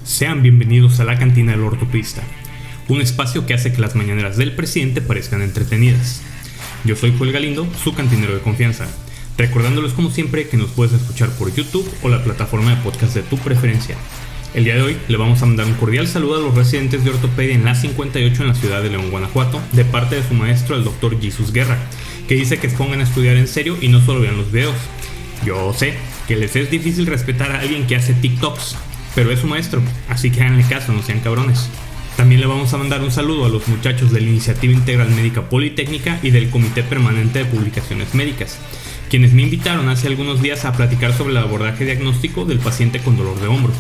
Sean bienvenidos a la Cantina del Ortopista, un espacio que hace que las mañaneras del presidente parezcan entretenidas. Yo soy Joel Galindo, su cantinero de confianza, recordándoles como siempre que nos puedes escuchar por YouTube o la plataforma de podcast de tu preferencia. El día de hoy le vamos a mandar un cordial saludo a los residentes de ortopedia en la 58 en la ciudad de León, Guanajuato, de parte de su maestro, el Dr. Jesus Guerra, que dice que se pongan a estudiar en serio y no solo vean los videos. Yo sé que les es difícil respetar a alguien que hace TikToks, pero es su maestro, así que háganle caso, no sean cabrones. También le vamos a mandar un saludo a los muchachos de la Iniciativa Integral Médica Politécnica y del Comité Permanente de Publicaciones Médicas, quienes me invitaron hace algunos días a platicar sobre el abordaje diagnóstico del paciente con dolor de hombro.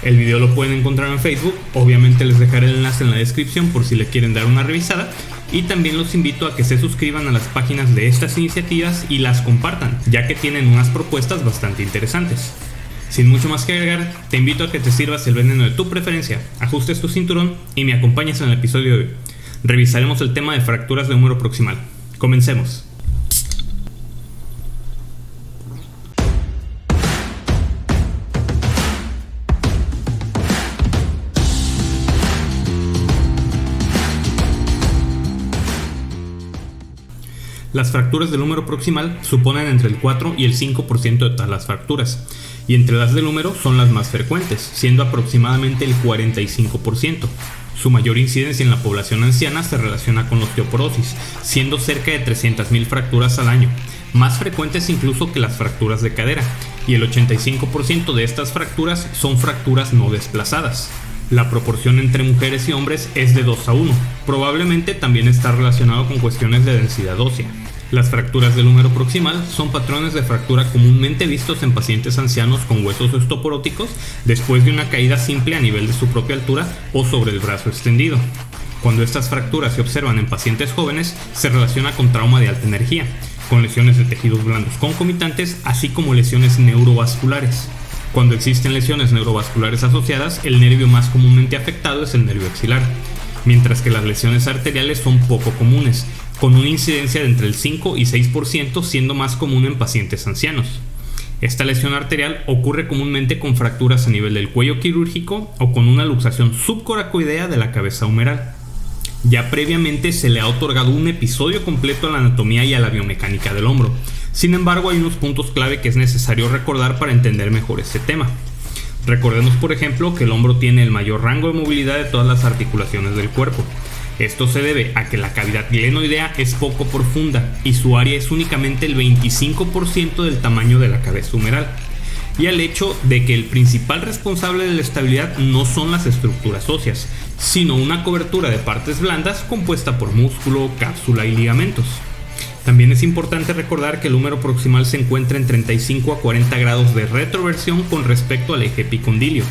El video lo pueden encontrar en Facebook, obviamente les dejaré el enlace en la descripción por si le quieren dar una revisada, y también los invito a que se suscriban a las páginas de estas iniciativas y las compartan, ya que tienen unas propuestas bastante interesantes. Sin mucho más que agregar, te invito a que te sirvas el veneno de tu preferencia, ajustes tu cinturón y me acompañes en el episodio de hoy. Revisaremos el tema de fracturas de húmero proximal. Comencemos. Las fracturas del húmero proximal suponen entre el 4 y el 5% de todas las fracturas, y entre las del húmero son las más frecuentes, siendo aproximadamente el 45%. Su mayor incidencia en la población anciana se relaciona con la osteoporosis, siendo cerca de 300.000 fracturas al año, más frecuentes incluso que las fracturas de cadera, y el 85% de estas fracturas son fracturas no desplazadas. La proporción entre mujeres y hombres es de 2 a 1, probablemente también está relacionado con cuestiones de densidad ósea. Las fracturas del húmero proximal son patrones de fractura comúnmente vistos en pacientes ancianos con huesos osteoporóticos después de una caída simple a nivel de su propia altura o sobre el brazo extendido. Cuando estas fracturas se observan en pacientes jóvenes, se relaciona con trauma de alta energía, con lesiones de tejidos blandos concomitantes, así como lesiones neurovasculares. Cuando existen lesiones neurovasculares asociadas, el nervio más comúnmente afectado es el nervio axilar, mientras que las lesiones arteriales son poco comunes, con una incidencia de entre el 5 y 6%, siendo más común en pacientes ancianos. Esta lesión arterial ocurre comúnmente con fracturas a nivel del cuello quirúrgico o con una luxación subcoracoidea de la cabeza humeral. Ya previamente se le ha otorgado un episodio completo a la anatomía y a la biomecánica del hombro. Sin embargo, hay unos puntos clave que es necesario recordar para entender mejor este tema. Recordemos, por ejemplo, que el hombro tiene el mayor rango de movilidad de todas las articulaciones del cuerpo. Esto se debe a que la cavidad glenoidea es poco profunda y su área es únicamente el 25% del tamaño de la cabeza humeral, y al hecho de que el principal responsable de la estabilidad no son las estructuras óseas, sino una cobertura de partes blandas compuesta por músculo, cápsula y ligamentos. También es importante recordar que el húmero proximal se encuentra en 35 a 40 grados de retroversión con respecto al eje epicondilio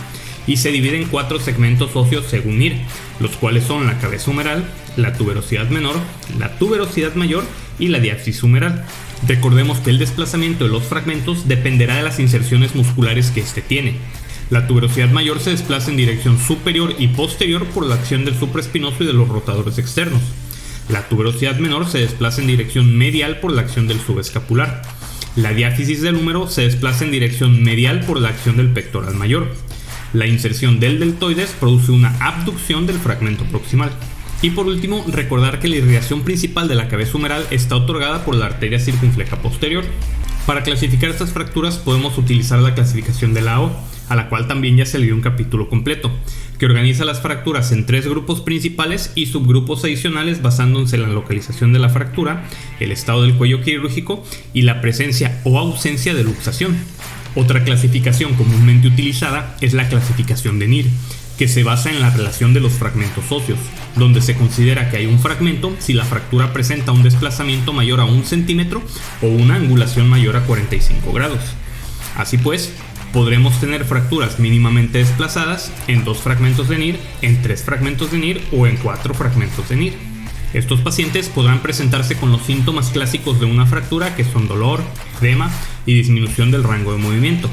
y se divide en 4 segmentos óseos según IR, los cuales son la cabeza humeral, la tuberosidad menor, la tuberosidad mayor y la diáfisis humeral. Recordemos que el desplazamiento de los fragmentos dependerá de las inserciones musculares que éste tiene. La tuberosidad mayor se desplaza en dirección superior y posterior por la acción del supraespinoso y de los rotadores externos. La tuberosidad menor se desplaza en dirección medial por la acción del subescapular. La diáfisis del húmero se desplaza en dirección medial por la acción del pectoral mayor. La inserción del deltoides produce una abducción del fragmento proximal. Y por último, recordar que la irrigación principal de la cabeza humeral está otorgada por la arteria circunfleja posterior. Para clasificar estas fracturas podemos utilizar la clasificación de Lao, a la cual también ya se le dio un capítulo completo, que organiza las fracturas en 3 grupos principales y subgrupos adicionales basándose en la localización de la fractura, el estado del cuello quirúrgico y la presencia o ausencia de luxación. Otra clasificación comúnmente utilizada es la clasificación de NIR, que se basa en la relación de los fragmentos óseos, donde se considera que hay un fragmento si la fractura presenta un desplazamiento mayor a 1 centímetro o una angulación mayor a 45 grados. Así pues, podremos tener fracturas mínimamente desplazadas en 2 fragmentos de NIR, en 3 fragmentos de NIR o en 4 fragmentos de NIR. Estos pacientes podrán presentarse con los síntomas clásicos de una fractura, que son dolor, edema y disminución del rango de movimiento.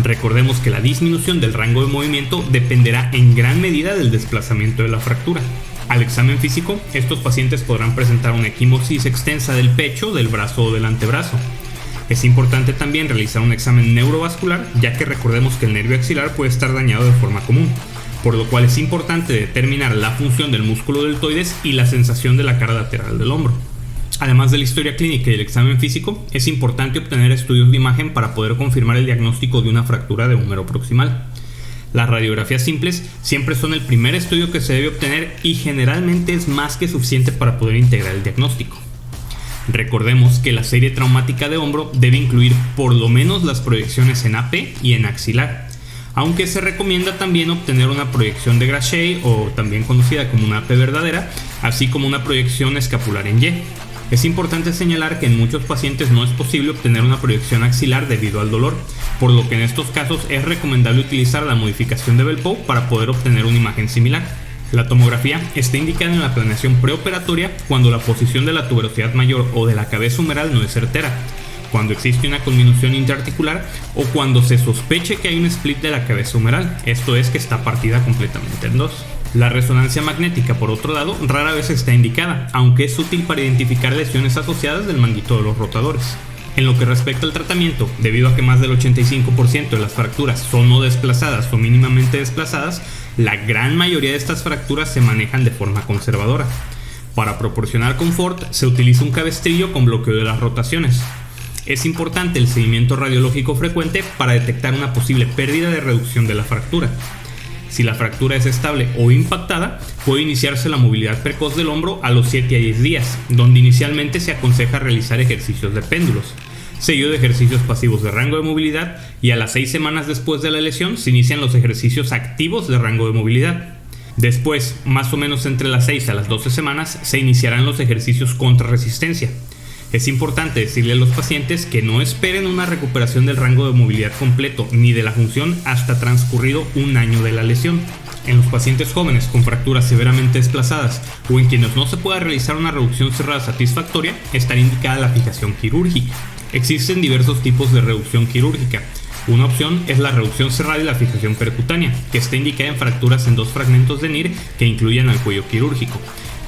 Recordemos que la disminución del rango de movimiento dependerá en gran medida del desplazamiento de la fractura. Al examen físico, estos pacientes podrán presentar una equimosis extensa del pecho, del brazo o del antebrazo. Es importante también realizar un examen neurovascular, ya que recordemos que el nervio axilar puede estar dañado de forma común, por lo cual es importante determinar la función del músculo deltoides y la sensación de la cara lateral del hombro. Además de la historia clínica y el examen físico, es importante obtener estudios de imagen para poder confirmar el diagnóstico de una fractura de húmero proximal. Las radiografías simples siempre son el primer estudio que se debe obtener y generalmente es más que suficiente para poder integrar el diagnóstico. Recordemos que la serie traumática de hombro debe incluir por lo menos las proyecciones en AP y en axilar, aunque se recomienda también obtener una proyección de Grachet o también conocida como una AP verdadera, así como una proyección escapular en Y. Es importante señalar que en muchos pacientes no es posible obtener una proyección axilar debido al dolor, por lo que en estos casos es recomendable utilizar la modificación de Bell-Poe para poder obtener una imagen similar. La tomografía está indicada en la planeación preoperatoria cuando la posición de la tuberosidad mayor o de la cabeza humeral no es certera, cuando existe una conminución interarticular o cuando se sospeche que hay un split de la cabeza humeral, esto es que está partida completamente en dos. La resonancia magnética, por otro lado, rara vez está indicada, aunque es útil para identificar lesiones asociadas del manguito de los rotadores. En lo que respecta al tratamiento, debido a que más del 85% de las fracturas son no desplazadas o mínimamente desplazadas, la gran mayoría de estas fracturas se manejan de forma conservadora. Para proporcionar confort, se utiliza un cabestrillo con bloqueo de las rotaciones. Es importante el seguimiento radiológico frecuente para detectar una posible pérdida de reducción de la fractura. Si la fractura es estable o impactada, puede iniciarse la movilidad precoz del hombro a los 7 a 10 días, donde inicialmente se aconseja realizar ejercicios de péndulos, seguido de ejercicios pasivos de rango de movilidad, y a las 6 semanas después de la lesión se inician los ejercicios activos de rango de movilidad. Después, más o menos entre las 6 a las 12 semanas, se iniciarán los ejercicios contra resistencia. Es importante decirle a los pacientes que no esperen una recuperación del rango de movilidad completo ni de la función hasta transcurrido un año de la lesión. En los pacientes jóvenes con fracturas severamente desplazadas o en quienes no se pueda realizar una reducción cerrada satisfactoria, estará indicada la fijación quirúrgica. Existen diversos tipos de reducción quirúrgica. Una opción es la reducción cerrada y la fijación percutánea, que está indicada en fracturas en 2 fragmentos de NIR que incluyen al cuello quirúrgico,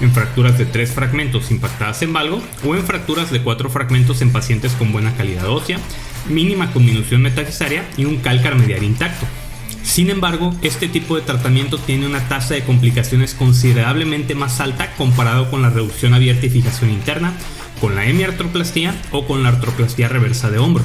en fracturas de 3 fragmentos impactadas en valgo o en fracturas de 4 fragmentos en pacientes con buena calidad ósea, mínima conminución metafisaria y un cálcar medial intacto. Sin embargo, este tipo de tratamiento tiene una tasa de complicaciones considerablemente más alta comparado con la reducción abierta y fijación interna, con la hemiartroplastía o con la artroplastía reversa de hombro.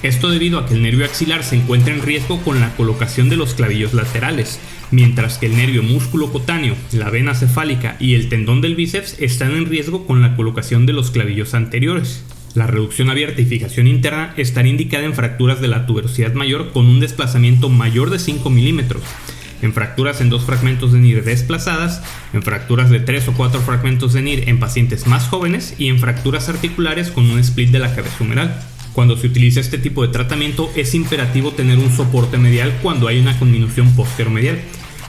Esto debido a que el nervio axilar se encuentra en riesgo con la colocación de los clavillos laterales, mientras que el nervio músculo-cutáneo, la vena cefálica y el tendón del bíceps están en riesgo con la colocación de los clavillos anteriores. La reducción abierta y fijación interna estará indicada en fracturas de la tuberosidad mayor con un desplazamiento mayor de 5 milímetros, en fracturas en 2 fragmentos de NIR desplazadas, en fracturas de 3 o 4 fragmentos de NIR en pacientes más jóvenes y en fracturas articulares con un split de la cabeza humeral. Cuando se utiliza este tipo de tratamiento es imperativo tener un soporte medial cuando hay una conminución posteromedial,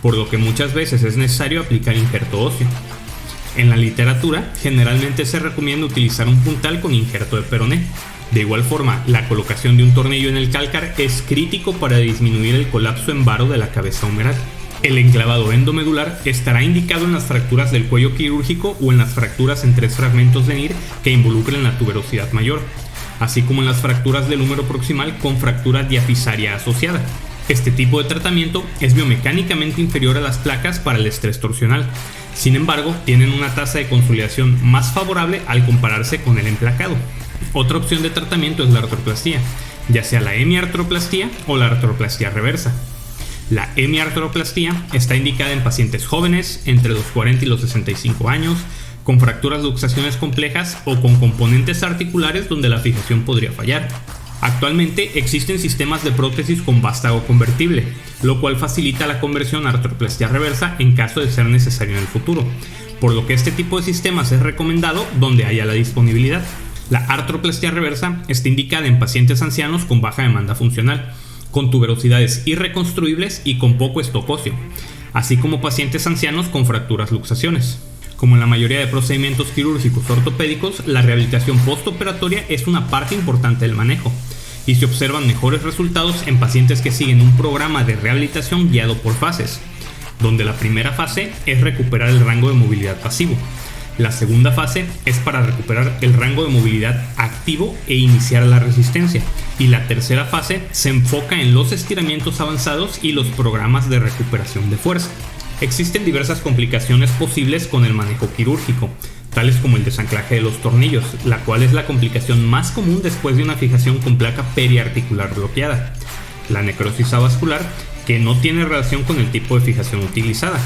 por lo que muchas veces es necesario aplicar injerto óseo. En la literatura, generalmente se recomienda utilizar un puntal con injerto de peroné. De igual forma, la colocación de un tornillo en el cálcar es crítico para disminuir el colapso en varo de la cabeza humeral. El enclavado endomedular estará indicado en las fracturas del cuello quirúrgico o en las fracturas en 3 fragmentos de NIR que involucren la tuberosidad mayor, así como en las fracturas del húmero proximal con fractura diafisaria asociada. Este tipo de tratamiento es biomecánicamente inferior a las placas para el estrés torsional. Sin embargo, tienen una tasa de consolidación más favorable al compararse con el emplacado. Otra opción de tratamiento es la artroplastía, ya sea la hemiartroplastía o la artroplastía reversa. La hemiartroplastía está indicada en pacientes jóvenes entre los 40 y los 65 años, con fracturas luxaciones complejas o con componentes articulares donde la fijación podría fallar. Actualmente existen sistemas de prótesis con vástago convertible, lo cual facilita la conversión a artroplastía reversa en caso de ser necesario en el futuro, por lo que este tipo de sistemas es recomendado donde haya la disponibilidad. La artroplastía reversa está indicada en pacientes ancianos con baja demanda funcional, con tuberosidades irreconstruibles y con poco stock óseo, así como pacientes ancianos con fracturas luxaciones. Como en la mayoría de procedimientos quirúrgicos ortopédicos, la rehabilitación postoperatoria es una parte importante del manejo y se observan mejores resultados en pacientes que siguen un programa de rehabilitación guiado por fases, donde la primera fase es recuperar el rango de movilidad pasivo, La segunda fase es para recuperar el rango de movilidad activo e iniciar la resistencia. Y la tercera fase se enfoca en los estiramientos avanzados y los programas de recuperación de fuerza. Existen diversas complicaciones posibles con el manejo quirúrgico, tales como el desanclaje de los tornillos, la cual es la complicación más común después de una fijación con placa periarticular bloqueada. La necrosis avascular, que no tiene relación con el tipo de fijación utilizada.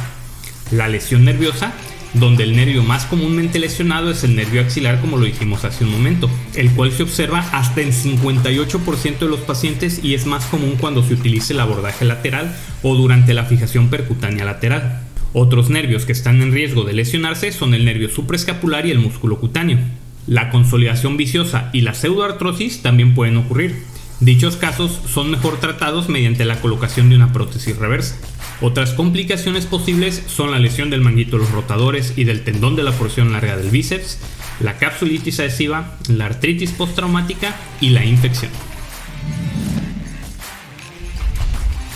La lesión nerviosa, donde el nervio más comúnmente lesionado es el nervio axilar, como lo dijimos hace un momento, el cual se observa hasta en 58% de los pacientes y es más común cuando se utiliza el abordaje lateral o durante la fijación percutánea lateral. Otros nervios que están en riesgo de lesionarse son el nervio supraescapular y el músculo cutáneo. La consolidación viciosa y la pseudoartrosis también pueden ocurrir. Dichos casos son mejor tratados mediante la colocación de una prótesis reversa. Otras complicaciones posibles son la lesión del manguito de los rotadores y del tendón de la porción larga del bíceps, la capsulitis adhesiva, la artritis postraumática y la infección.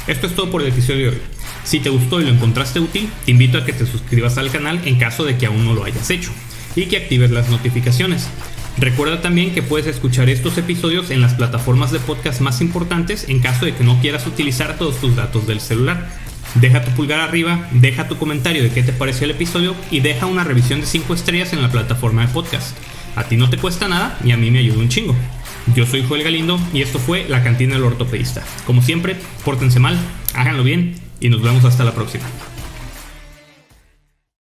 Esto es todo por el episodio de hoy. Si te gustó y lo encontraste útil, te invito a que te suscribas al canal en caso de que aún no lo hayas hecho y que actives las notificaciones. Recuerda también que puedes escuchar estos episodios en las plataformas de podcast más importantes en caso de que no quieras utilizar todos tus datos del celular. Deja tu pulgar arriba, deja tu comentario de qué te pareció el episodio y deja una revisión de 5 estrellas en la plataforma de podcast. A ti no te cuesta nada y a mí me ayuda un chingo. Yo soy Joel Galindo y esto fue La Cantina del Ortopedista. Como siempre, pórtense mal, háganlo bien y nos vemos hasta la próxima.